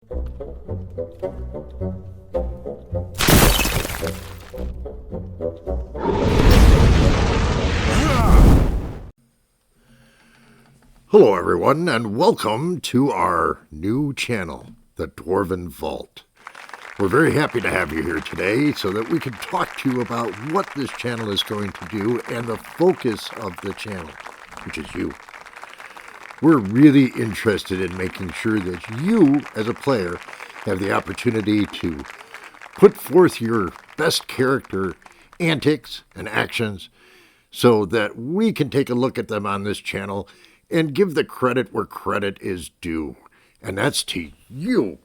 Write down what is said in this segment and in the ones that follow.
Hello everyone, and welcome to our new channel, the Dwarven Vault. We're very happy to have you here today so that we can talk to you about what this channel is going to do and the focus of the channel, which is you. We're really interested in making sure that you, as a player, have the opportunity to put forth your best character antics and actions so that we can take a look at them on this channel and give the credit where credit is due. And that's to you.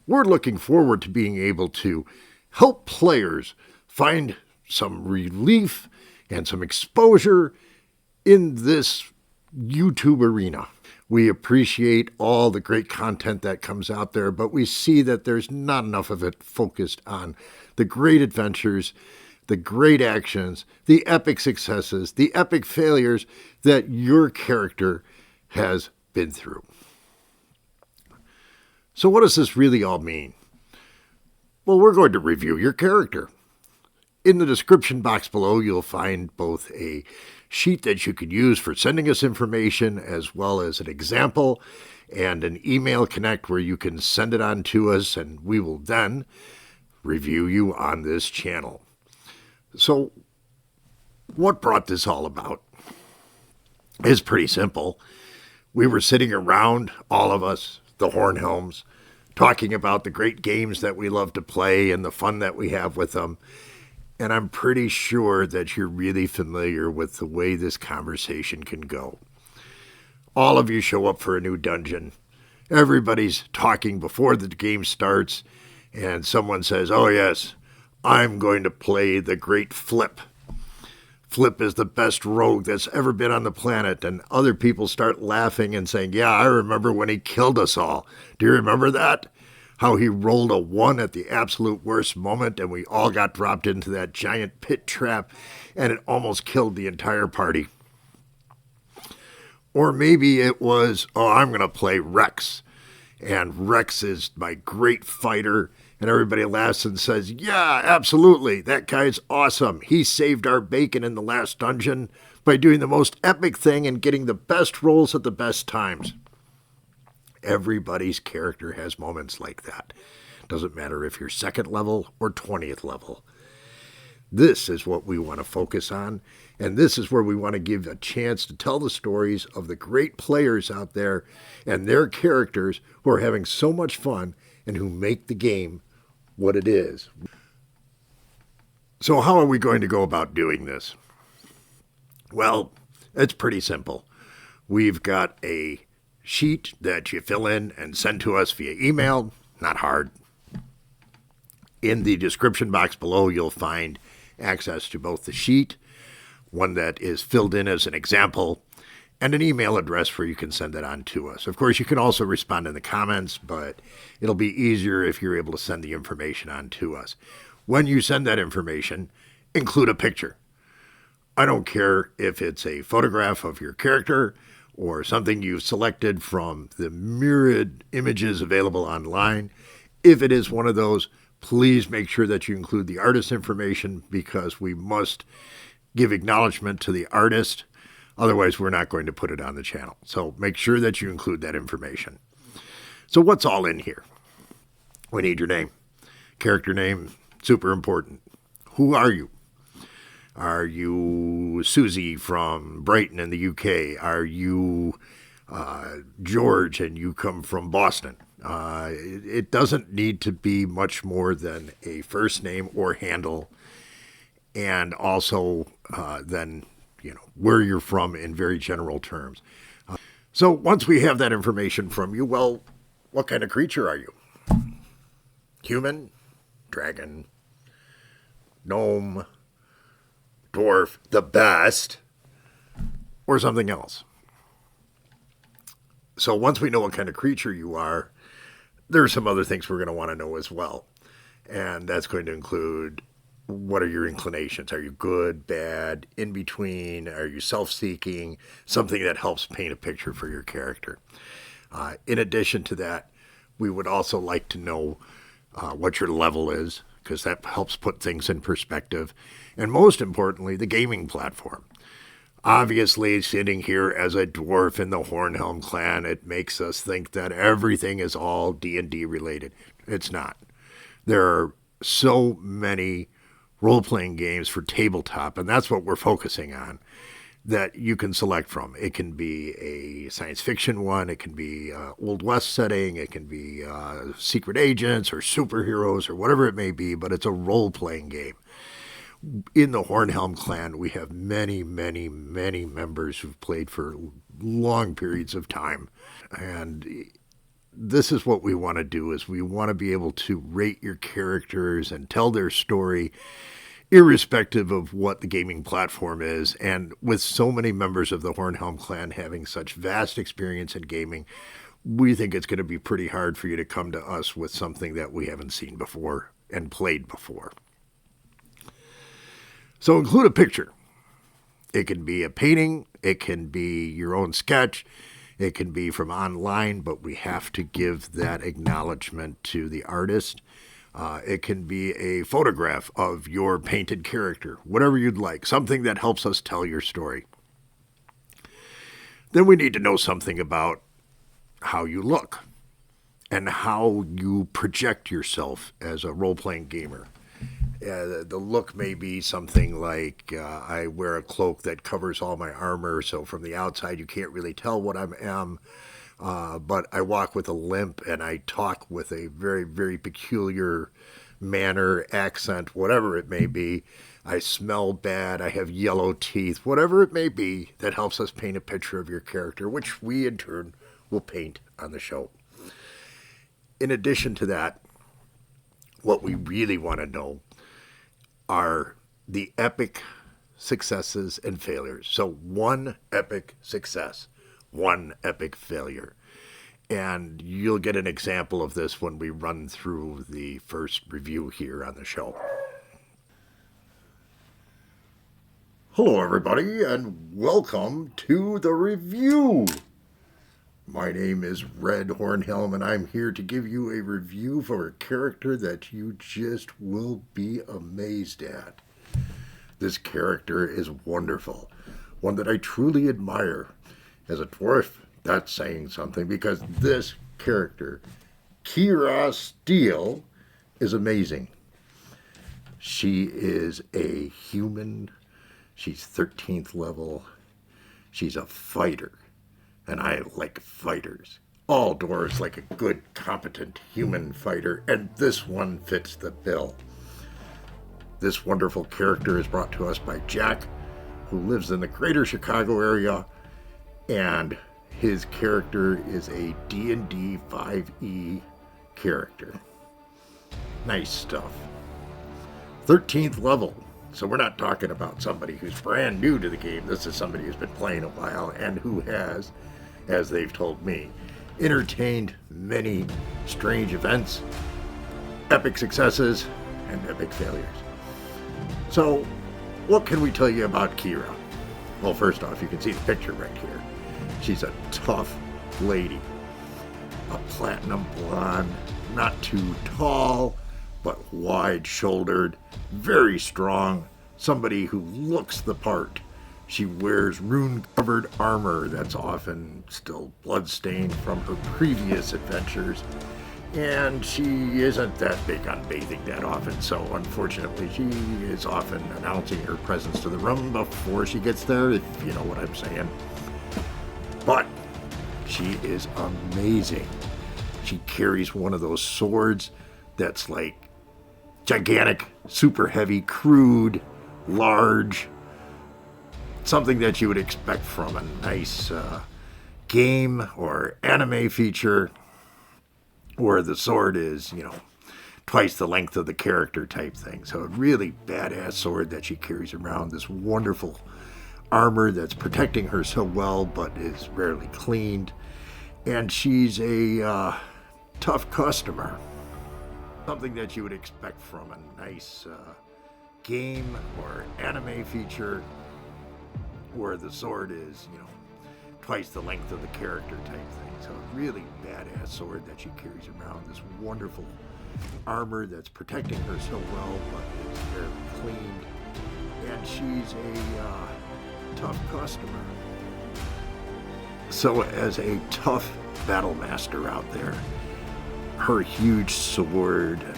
We're looking forward to being able to help players find some relief and some exposure in this YouTube arena. We appreciate all the great content that comes out there, but we see that there's not enough of it focused on the great adventures, the great actions, the epic successes, the epic failures that your character has been through. So what does this really all mean? Well, we're going to review your character. In the description box below, you'll find both a sheet that you can use for sending us information, as well as an example and an email connect where you can send it on to us, and we will then review you on this channel. So, what brought this all about? It's pretty simple. We were sitting around, all of us, the Hornhelms, talking about the great games that we love to play and the fun that we have with them. And I'm pretty sure that you're really familiar with the way this conversation can go. All of you show up for a new dungeon. Everybody's talking before the game starts, and someone says, "Oh yes, I'm going to play the great Flip. Flip is the best rogue that's ever been on the planet." And other people start laughing and saying, "Yeah, I remember when he killed us all. Do you remember that? How he rolled a 1 at the absolute worst moment and we all got dropped into that giant pit trap and it almost killed the entire party." Or maybe it was, "Oh, I'm going to play Rex. And Rex is my great fighter." And everybody laughs and says, "Yeah, absolutely. That guy's awesome. He saved our bacon in the last dungeon by doing the most epic thing and getting the best rolls at the best times." Everybody's character has moments like that. Doesn't matter if you're 2nd level or 20th level. This is what we want to focus on, and this is where we want to give a chance to tell the stories of the great players out there and their characters who are having so much fun and who make the game what it is. So how are we going to go about doing this? Well, it's pretty simple. We've got a sheet that you fill in and send to us via email. Not hard. In the description box below, you'll find access to both the sheet, one that is filled in as an example, and an email address where you can send that on to us. Of course, you can also respond in the comments, but it'll be easier if you're able to send the information on to us. When you send that information, include a picture. I don't care if it's a photograph of your character or something you've selected from the myriad images available online. If it is one of those, please make sure that you include the artist information, because we must give acknowledgement to the artist. Otherwise, we're not going to put it on the channel. So make sure that you include that information. So what's all in here? We need your name. Character name, super important. Who are you? Are you Susie from Brighton in the UK? Are you George and you come from Boston? It doesn't need to be much more than a first name or handle, and also then where you're from in very general terms. So once we have that information from you, well, what kind of creature are you? Human? Dragon? Gnome? Dwarf? The best? Or something else? So once we know what kind of creature you are, there are some other things we're going to want to know as well. And that's going to include, what are your inclinations? Are you good, bad, in between? Are you self-seeking? Something that helps paint a picture for your character. In addition to that, We would also like to know what your level is, because that helps put things in perspective. And most importantly, the gaming platform. Obviously, sitting here as a dwarf in the Hornhelm Clan, it makes us think that everything is all D&D related. It's not. There are so many role-playing games for tabletop, and that's what we're focusing on, that you can select from. It can be a science fiction one, it can be Old West setting, it can be secret agents or superheroes or whatever it may be, but it's a role-playing game. In the Hornhelm Clan, we have many, many, many members who've played for long periods of time. And this is what we want to do, is we want to be able to rate your characters and tell their story irrespective of what the gaming platform is. And with so many members of the Hornhelm Clan having such vast experience in gaming, we think it's going to be pretty hard for you to come to us with something that we haven't seen before and played before. So include a picture. It can be a painting, it can be your own sketch, it can be from online, but we have to give that acknowledgement to the artist. It can be a photograph of your painted character, whatever you'd like, something that helps us tell your story. Then we need to know something about how you look and how you project yourself as a role-playing gamer. The look may be something like I wear a cloak that covers all my armor, so from the outside you can't really tell what I am. But I walk with a limp and I talk with a very, very peculiar manner, accent, whatever it may be. I smell bad, I have yellow teeth, whatever it may be that helps us paint a picture of your character, which we in turn will paint on the show. In addition to that, what we really want to know are the epic successes and failures. So one epic success, one epic failure. And you'll get an example of this when we run through the first review here on the show. Hello everybody, and welcome to the review. My name is Red Hornhelm, and I'm here to give you a review for a character that you just will be amazed at. This character is wonderful, one that I truly admire. As a dwarf, that's saying something, because this character, Kira Steele, is amazing. She is a human. She's 13th level. She's a fighter. And I like fighters. All dwarves like a good, competent human fighter, and this one fits the bill. This wonderful character is brought to us by Jack, who lives in the greater Chicago area, and his character is a D&D 5e character. Nice stuff. 13th level. So we're not talking about somebody who's brand new to the game. This is somebody who's been playing a while and who has, as they've told me, entertained many strange events, epic successes, and epic failures. So, what can we tell you about Kira? Well, first off, you can see the picture right here. She's a tough lady. A platinum blonde, not too tall, but wide-shouldered, very strong, somebody who looks the part. She wears rune-covered armor that's often still blood-stained from her previous adventures, and she isn't that big on bathing that often, so unfortunately she is often announcing her presence to the room before she gets there, if you know what I'm saying. But she is amazing. She carries one of those swords that's like gigantic, super heavy, crude, large, something that you would expect from a nice game or anime feature, where the sword is, twice the length of the character type thing. So a really badass sword that she carries around, this wonderful armor that's protecting her so well but is rarely cleaned. And she's a tough customer. Something that you would expect from a nice game or anime feature, where the sword is, twice the length of the character type thing. So a really badass sword that she carries around. This wonderful armor that's protecting her so well, but is very clean. And she's a tough customer. So as a tough battle master out there, her huge sword and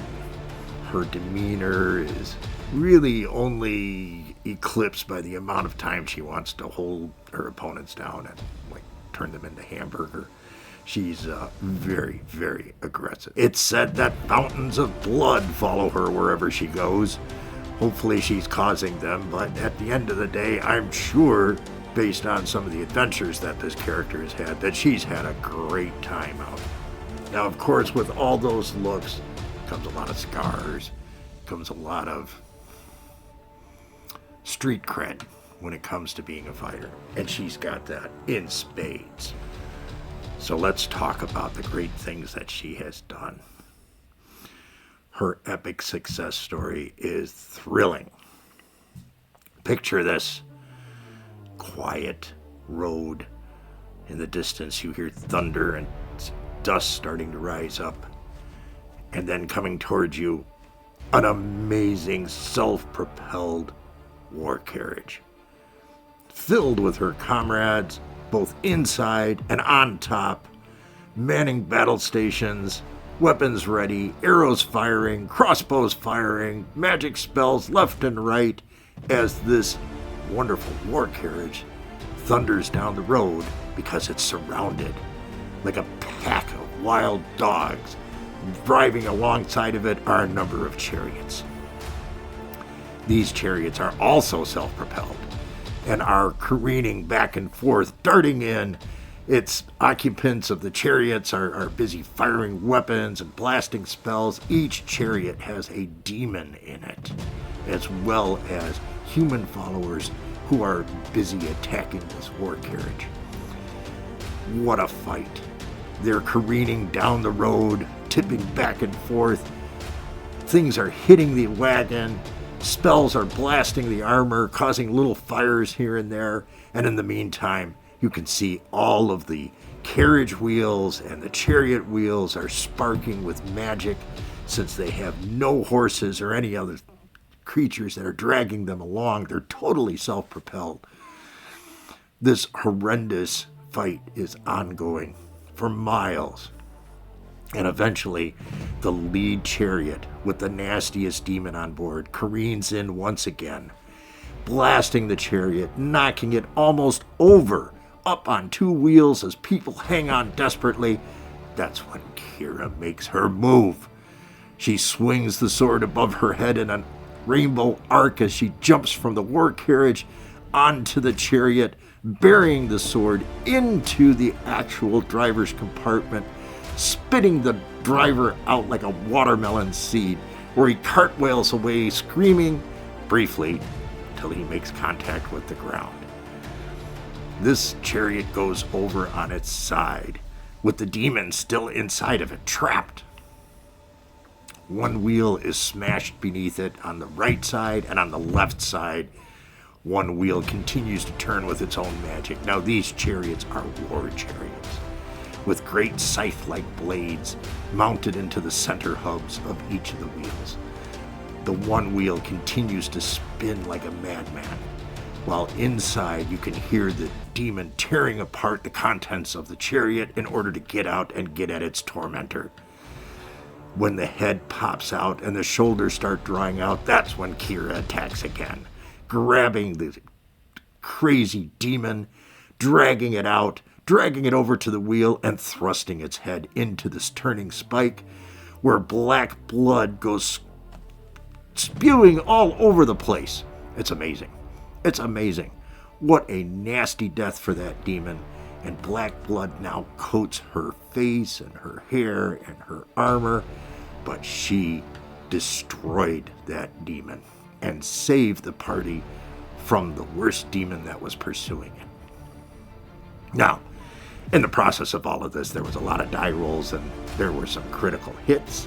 her demeanor is really only eclipsed by the amount of time she wants to hold her opponents down and like turn them into hamburger. She's very, very aggressive. It's said that fountains of blood follow her wherever she goes. Hopefully she's causing them, but at the end of the day, I'm sure, based on some of the adventures that this character has had, that she's had a great time out. Now, of course, with all those looks comes a lot of scars, comes a lot of street cred when it comes to being a fighter. And she's got that in spades. So let's talk about the great things that she has done. Her epic success story is thrilling. Picture this quiet road. In the distance, you hear thunder and dust starting to rise up. And then coming towards you, an amazing self-propelled war carriage, filled with her comrades, both inside and on top, manning battle stations, weapons ready, arrows firing, crossbows firing, magic spells left and right, as this wonderful war carriage thunders down the road because it's surrounded like a pack of wild dogs. Driving alongside of it are a number of chariots. These chariots are also self-propelled and are careening back and forth, darting in. Its occupants of the chariots are busy firing weapons and blasting spells. Each chariot has a demon in it, as well as human followers who are busy attacking this war carriage. What a fight. They're careening down the road, tipping back and forth. Things are hitting the wagon. Spells are blasting the armor, causing little fires here and there. And in the meantime, you can see all of the carriage wheels and the chariot wheels are sparking with magic, since they have no horses or any other creatures that are dragging them along. They're totally self-propelled. This horrendous fight is ongoing for miles. And eventually, the lead chariot with the nastiest demon on board careens in once again, blasting the chariot, knocking it almost over, up on two wheels as people hang on desperately. That's when Kira makes her move. She swings the sword above her head in a rainbow arc as she jumps from the war carriage onto the chariot, burying the sword into the actual driver's compartment, spitting the driver out like a watermelon seed, where he cartwheels away screaming briefly till he makes contact with the ground. This chariot goes over on its side, with the demon still inside of it, trapped. One wheel is smashed beneath it on the right side, and on the left side, one wheel continues to turn with its own magic. Now, these chariots are war chariots, with great scythe-like blades mounted into the center hubs of each of the wheels. The one wheel continues to spin like a madman, while inside you can hear the demon tearing apart the contents of the chariot in order to get out and get at its tormentor. When the head pops out and the shoulders start drawing out, that's when Kira attacks again, grabbing the crazy demon, dragging it out, dragging it over to the wheel, and thrusting its head into this turning spike, where black blood goes spewing all over the place. It's amazing. It's amazing. What a nasty death for that demon. And black blood now coats her face and her hair and her armor. But she destroyed that demon and saved the party from the worst demon that was pursuing it. Now, in the process of all of this, there was a lot of die rolls, and there were some critical hits,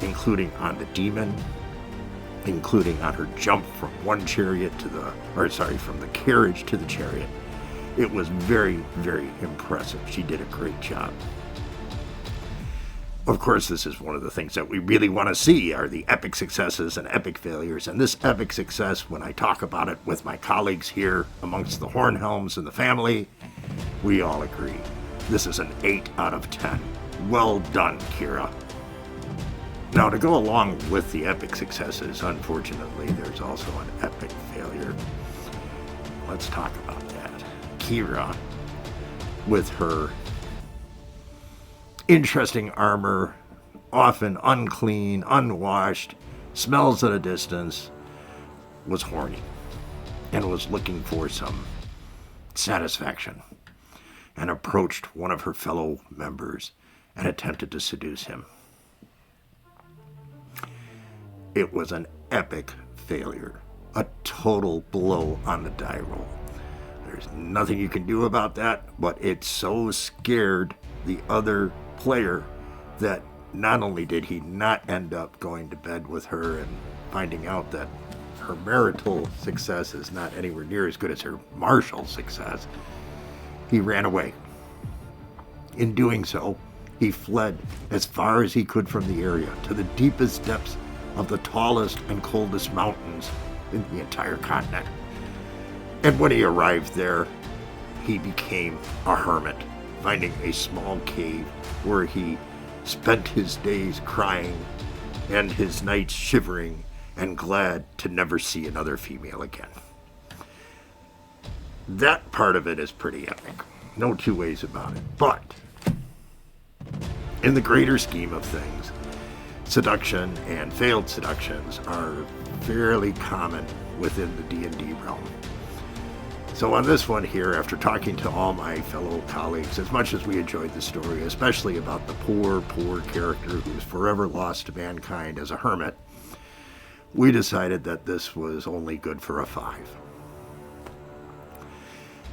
including on the demon, including on her jump from one chariot to from the carriage to the chariot. It was very, very impressive. She did a great job. Of course, this is one of the things that we really want to see are the epic successes and epic failures. And this epic success, when I talk about it with my colleagues here amongst the Hornhelms and the family, we all agree. This is an 8 out of 10. Well done, Kira. Now, to go along with the epic successes, unfortunately, there's also an epic failure. Let's talk about that. Kira, with her interesting armor, often unclean, unwashed, smells at a distance, was horny and was looking for some satisfaction and approached one of her fellow members and attempted to seduce him. It was an epic failure, a total blow on the die roll. There's nothing you can do about that, but it so scared the other player that not only did he not end up going to bed with her and finding out that her marital success is not anywhere near as good as her martial success, he ran away. In doing so, he fled as far as he could from the area to the deepest depths of the tallest and coldest mountains in the entire continent. And when he arrived there, he became a hermit, finding a small cave where he spent his days crying and his nights shivering and glad to never see another female again. That part of it is pretty epic. No two ways about it. But in the greater scheme of things, seduction and failed seductions are fairly common within the D&D realm. So on this one here, after talking to all my fellow colleagues, as much as we enjoyed the story, especially about the poor, poor character who's forever lost to mankind as a hermit, we decided that this was only good for a 5.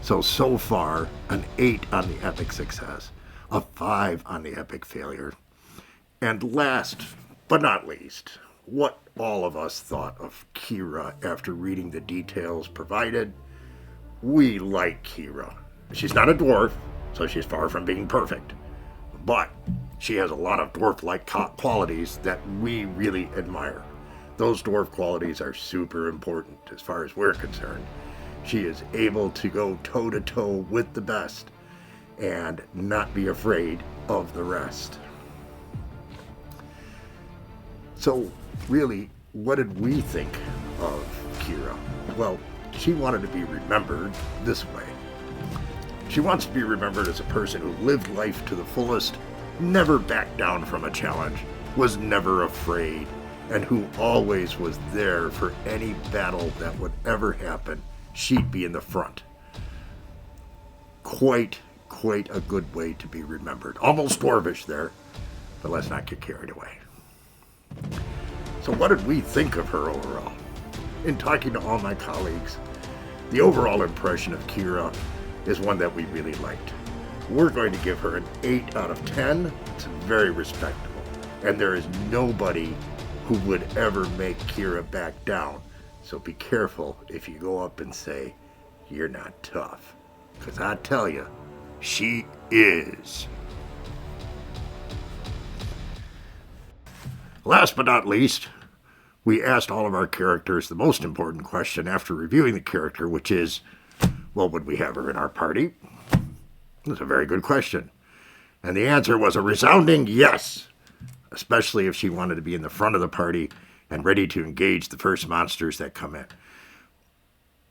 So far, an 8 on the epic success, a 5 on the epic failure, and last but not least, what all of us thought of Kira after reading the details provided. We like Kira. She's not a dwarf, so she's far from being perfect. But she has a lot of dwarf-like qualities that we really admire. Those dwarf qualities are super important as far as we're concerned. She is able to go toe-to-toe with the best and not be afraid of the rest. So, really, what did we think of Kira? Well, she wanted to be remembered this way. She wants to be remembered as a person who lived life to the fullest, never backed down from a challenge, was never afraid, and who always was there for any battle that would ever happen. She'd be in the front. Quite a good way to be remembered. Almost dwarvish there, but let's not get carried away. So what did we think of her overall? In talking to all my colleagues, the overall impression of Kira is one that we really liked. We're going to give her an 8 out of 10. It's very respectable. And there is nobody who would ever make Kira back down. So be careful if you go up and say, "You're not tough." Because I tell you, she is. Last but not least, we asked all of our characters the most important question after reviewing the character, which is, well, would we have her in our party? That's a very good question. And the answer was a resounding yes, especially if she wanted to be in the front of the party and ready to engage the first monsters that come in.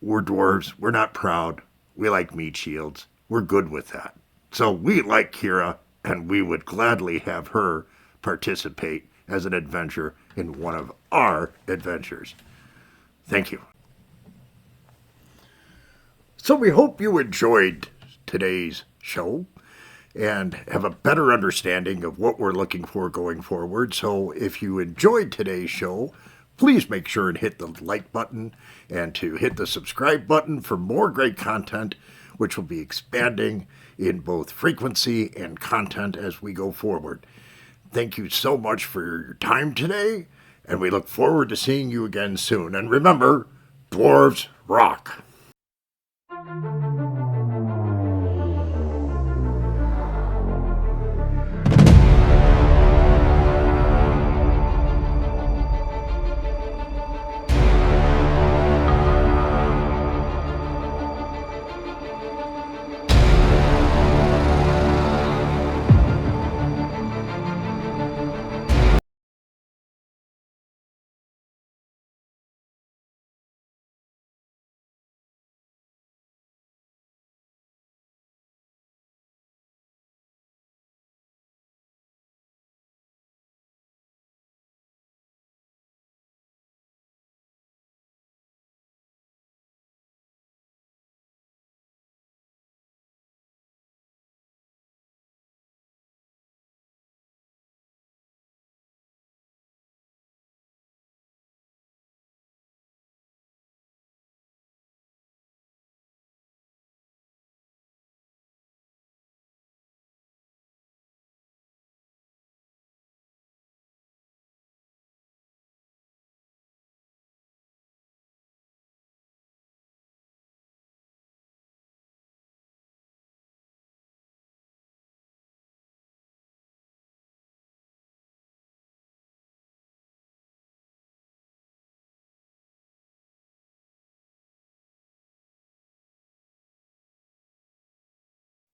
We're dwarves. We're not proud. We like meat shields. We're good with that. So we like Kira, and we would gladly have her participate as an adventurer in one of our adventures. Thank you. So we hope you enjoyed today's show and have a better understanding of what we're looking for going forward. So if you enjoyed today's show, please make sure and hit the like button and to hit the subscribe button for more great content, which will be expanding in both frequency and content as we go forward. Thank you so much for your time today, and we look forward to seeing you again soon. And remember, dwarves rock.